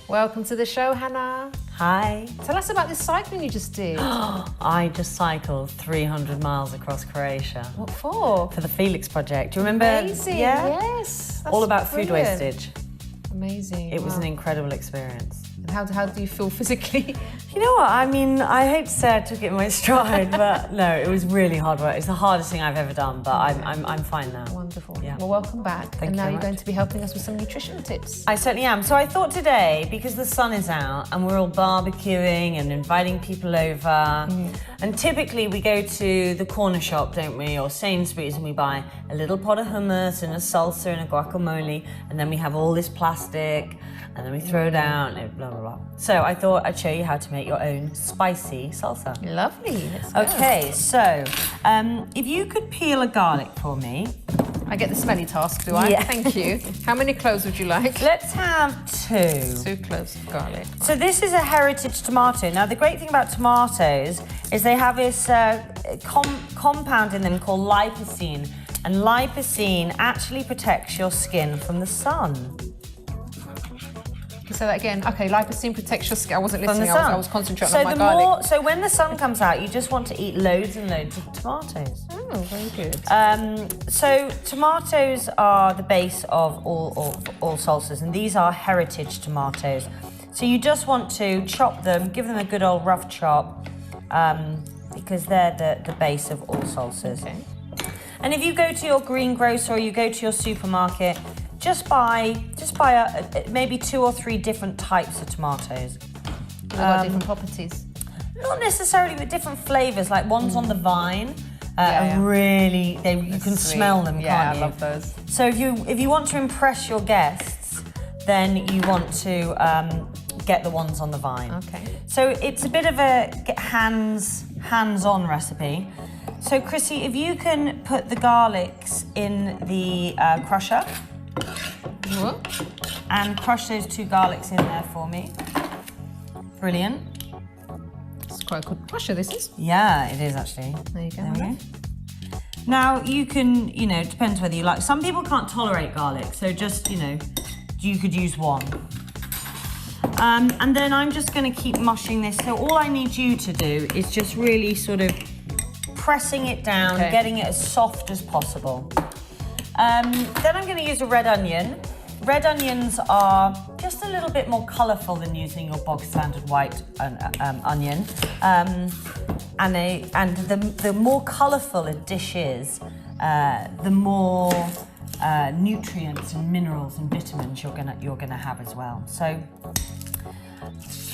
Welcome to the show, Hannah. Hi. Tell us about this cycling you just did. I just cycled 300 miles across Croatia. What for? For the Felix Project. Do you remember? Amazing, Yeah? yes. That's All about food brilliant. wastage. Amazing. It was an incredible experience. And how do you feel physically? You know what? I mean, I hate to say I took it in my stride, but no, it was really hard work. It's the hardest thing I've ever done, but I'm fine now. Wonderful. Yeah. Well, welcome back. Thank and you now very you're much. going to be helping us with some nutrition tips. I certainly am. So I thought today, because the sun is out and we're all barbecuing and inviting people over, and typically we go to the corner shop, don't we, or Sainsbury's, and we buy a little pot of hummus and a salsa and a guacamole, and then we have all this plastic, and then we throw it out, and blah, blah, blah. So I thought I'd show you how to make your own spicy salsa. Lovely. Let's go. Okay, so if you could peel a garlic for me. I get the smelly task, do I? Yeah. Thank you. How many cloves would you like? Let's have 2. 2 cloves of garlic. So this is a heritage tomato. Now the great thing about tomatoes is they have this compound in them called lipocene, and lipocene actually protects your skin from the sun. Can you say that again? Okay, lipocene protects your skin. I wasn't From the listening. sun. I was concentrating so on my the garlic. So when the sun comes out, you just want to eat loads and loads of tomatoes. Oh, very good. So tomatoes are the base of all salsas, and these are heritage tomatoes. So you just want to chop them, give them a good old rough chop, because they're the base of all salsas. Okay. And if you go to your greengrocer or you go to your supermarket, just buy maybe 2 or 3 different types of tomatoes. They've got different properties. Not necessarily with different flavours, like ones on the vine. Yeah. Are really, you can Sweet. smell them, Yeah, can't you? I love those. So if you want to impress your guests, then you want to get the ones on the vine. Okay. So it's a bit of a hands-on recipe. So Chrissy, if you can put the garlics in the crusher What? and crush those 2 garlics in there for me. Brilliant. It's quite a good crusher, this is. Yeah, it is actually. There you go. There we go. Now you can, it depends whether you like. Some people can't tolerate garlic, so just, you could use 1. And then I'm just going to keep mushing this. So all I need you to do is just really sort of pressing it down, Okay. getting it as soft as possible. Then I'm going to use a red onion. Red onions are just a little bit more colourful than using your bog standard white onion. And the more colourful a dish is, the more nutrients and minerals and vitamins you're gonna have as well. So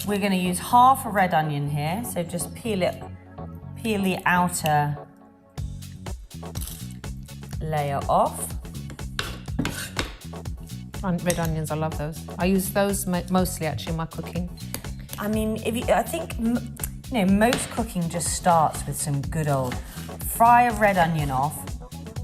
we're gonna use half a red onion here. So just peel the outer layer off. And red onions, I love those. I use those mostly actually in my cooking. I mean, I think most cooking just starts with some good old fry a red onion off,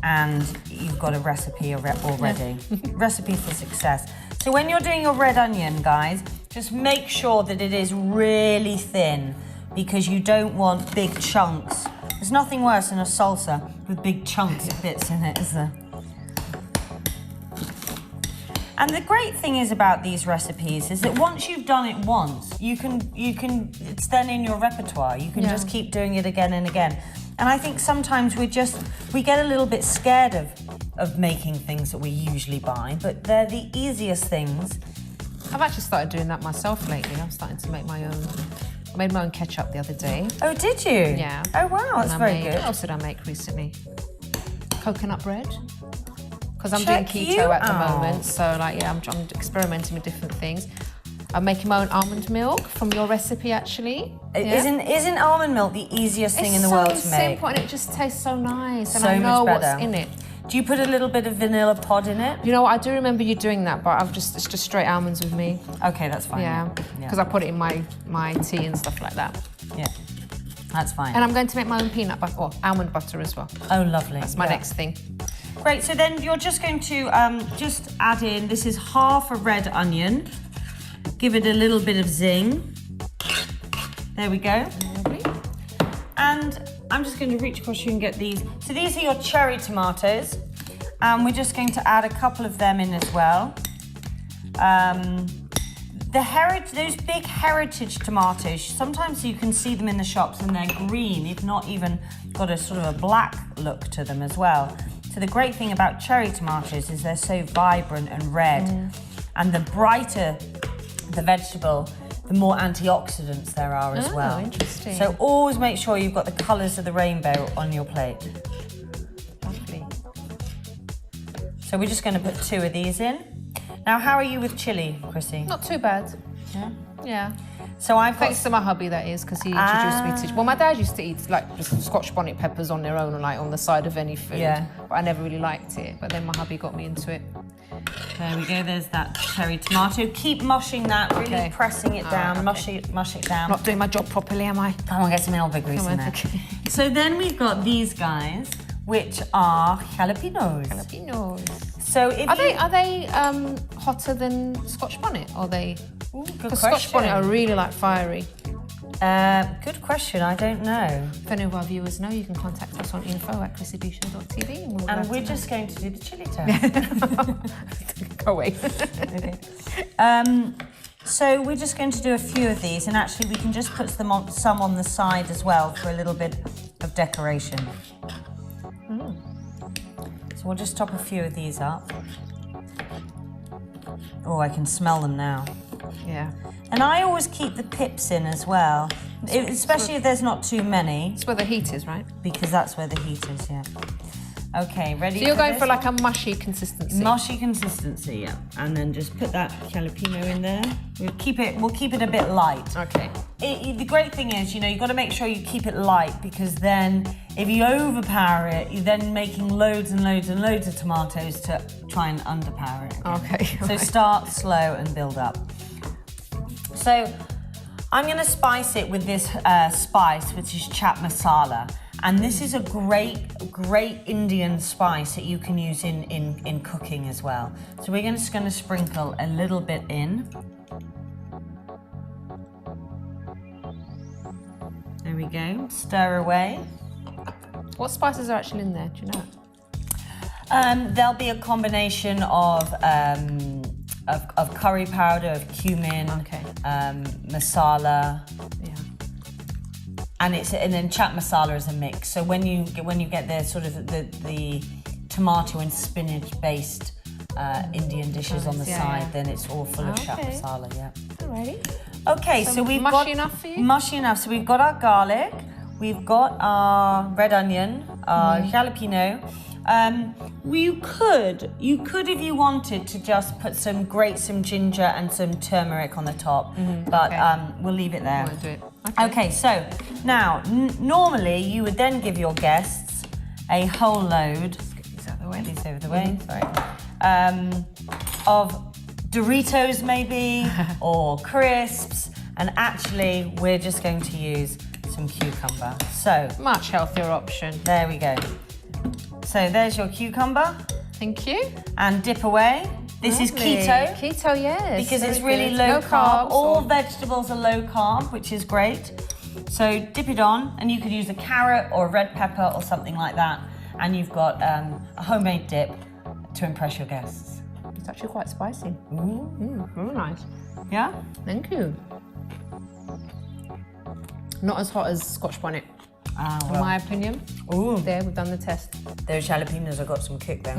and you've got a recipe already. Recipe for success. So when you're doing your red onion, guys, just make sure that it is really thin, because you don't want big chunks. There's nothing worse than a salsa with big chunks of bits in it, is there? And the great thing is about these recipes is that once you've done it once, you can it's then in your repertoire. You can just keep doing it again and again. And I think sometimes we get a little bit scared of making things that we usually buy, but they're the easiest things. I've actually started doing that myself lately. I'm starting to make my own. I made my own ketchup the other day. Oh, did you? Yeah. Oh, wow, that's very good. What else did I make recently? Coconut bread. Because I'm Check doing you keto at the out. moment, so I'm experimenting with different things. I'm making my own almond milk from your recipe, actually. Yeah. Isn't almond milk the easiest thing in the world to make? It's so simple and it just tastes so nice, and So I know much better. what's in it. Do you put a little bit of vanilla pod in it? You know what? I do remember you doing that, but it's just straight almonds with me. Okay, that's fine. Yeah, because I put it in my tea and stuff like that. Yeah, that's fine. And I'm going to make my own peanut butter or almond butter as well. Oh, lovely. That's my next thing. Great, so then you're just going to just add in, this is half a red onion. Give it a little bit of zing. There we go. Lovely. And I'm just going to reach across you and get these. So these are your cherry tomatoes. And we're just going to add a couple of them in as well. those big heritage tomatoes, sometimes you can see them in the shops and they're green, if not even got a sort of a black look to them as well. So the great thing about cherry tomatoes is they're so vibrant and red. And the brighter the vegetable, the more antioxidants there are as well. Interesting. So always make sure you've got the colours of the rainbow on your plate. Lovely. So we're just going to put 2 of these in. Now, how are you with chilli, Chrissy? Not too bad. Yeah. Yeah. So I've got... Thanks to my hubby, that is, because he introduced me to... Well, my dad used to eat, like, just Scotch bonnet peppers on their own, like, on the side of any food. Yeah. But I never really liked it. But then my hubby got me into it. There we go, there's that cherry tomato. Keep mushing that, really pressing it down, mush it down. Not doing my job properly, am I? Come on, get some elbow grease in there. Okay. So then we've got these guys, which are jalapenos. Jalapenos. So if Are they hotter than Scotch bonnet? Or are they... Ooh, good Because question. Scotch bonnet are really, like, fiery. Good question, I don't know. If any of our viewers know, you can contact us on info@chrissybshow.tv And we're just going to do the chili test. Go away. Okay. So we're just going to do a few of these, and actually we can just put some on the side as well for a little bit of decoration. So we'll just top a few of these up. Oh, I can smell them now. Yeah. And I always keep the pips in as well, especially if there's not too many. It's where the heat is, right? Because that's where the heat is, yeah. Okay, ready? So you're going this for like one? a mushy consistency. Mushy consistency, yeah. And then just put that jalapeno in there. We'll keep it a bit light. Okay. The great thing is, you know, you've got to make sure you keep it light, because then if you overpower it, you're then making loads and loads and loads of tomatoes to try and underpower it again. Okay. So right. start slow and build up. So I'm going to spice it with this spice, which is chat masala. And this is a great Indian spice that you can use in cooking as well. So we're just going to sprinkle a little bit in. There we go. Stir away. What spices are actually in there? Do you know? There'll be a combination of curry powder, of cumin, masala. Yeah. And then chat masala is a mix. So when you get the sort of the tomato and spinach based Indian dishes on the side, then it's all full of chat masala. Yeah. Alrighty. Okay, so we've got mushy enough for you? Mushy enough. So we've got our garlic, we've got our red onion, our jalapeno. You could, if you wanted, to just grate some ginger and some turmeric on the top, but we'll leave it there. I won't do it. Okay, so now normally you would then give your guests a whole load. Get these out of the way. These over the way. Sorry. Of Doritos maybe, or crisps, and actually we're just going to use some cucumber. So Much healthier option. there we go. So there's your cucumber, Thank you. and dip away. This is Lovely. keto, Keto, yes. because it's very really good. low No carb. carbs All or- vegetables are low carb, which is great. So dip it on, and you could use a carrot or a red pepper or something like that, and you've got a homemade dip to impress your guests. It's actually quite spicy. Very nice. Yeah? Thank you. Not as hot as Scotch bonnet, in my opinion. Ooh, There, we've done the test. those jalapenos have got some kick there.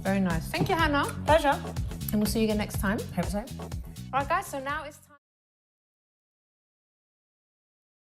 Very nice. Thank you, Hannah. Pleasure. And we'll see you again next time. Hope so. All right, guys, so now it's time.